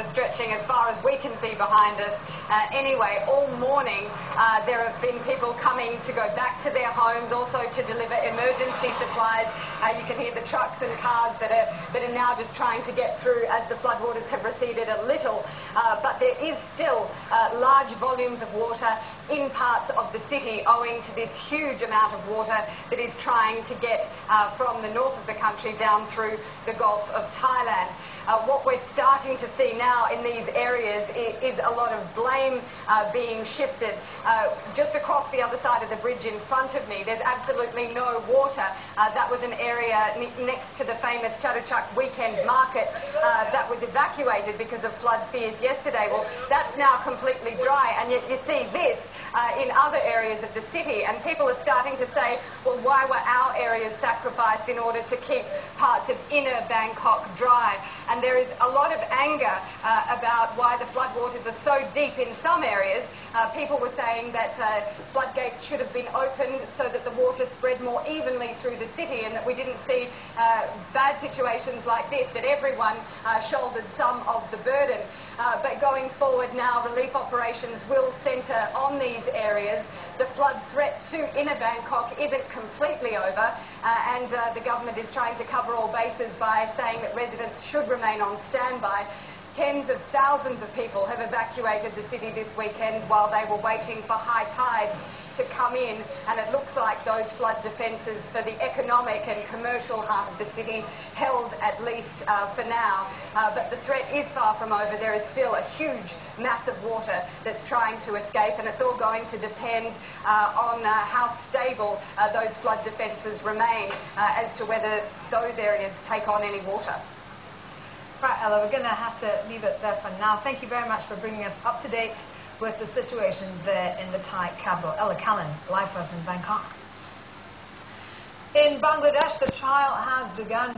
stretching as far as we can see behind us. Anyway, all morning there have been people coming to go back to their homes, also to deliver emergency supplies. You can hear the trucks and cars that are now just trying to get through as the floodwaters have receded a little. But there is still large volumes of water in parts of the city owing to this huge amount of water that is trying to get from the north of the country down through the Gulf of Thailand. What we're starting to see now in these areas is a lot of blame being shifted. Just across the other side of the bridge in front of me, there's absolutely no water. That was an area next to the famous Chatuchak weekend market that was evacuated because of flood fears yesterday. Well, that's now completely dry, and yet you see this in other areas of the city, and people are starting to say, well, why were our areas sacrificed in order to keep parts of inner Bangkok dry? And there is a lot of anger about why the floodwaters are so deep in some areas. People were saying that floodgates should have been opened so that the water spread more evenly through the city, and that we didn't see bad situations like this, that everyone shouldered some of the burden. But going forward now, relief operations will centre on these areas. The flood threat to inner Bangkok isn't completely over, and the government is trying to cover all bases by saying that residents should remain on standby. Tens of thousands of people have evacuated the city this weekend while they were waiting for high tide to come in, and it looks like those flood defences for the economic and commercial heart of the city held, at least for now. But the threat is far from over. There is still a huge mass of water that's trying to escape, and it's all going to depend on how stable those flood defences remain as to whether those areas take on any water. Right, Ella, we're going to have to leave it there for now. Thank you very much for bringing us up to date with the situation there in the Thai capital. Ella Callan, live for us in Bangkok. In Bangladesh, the trial has begun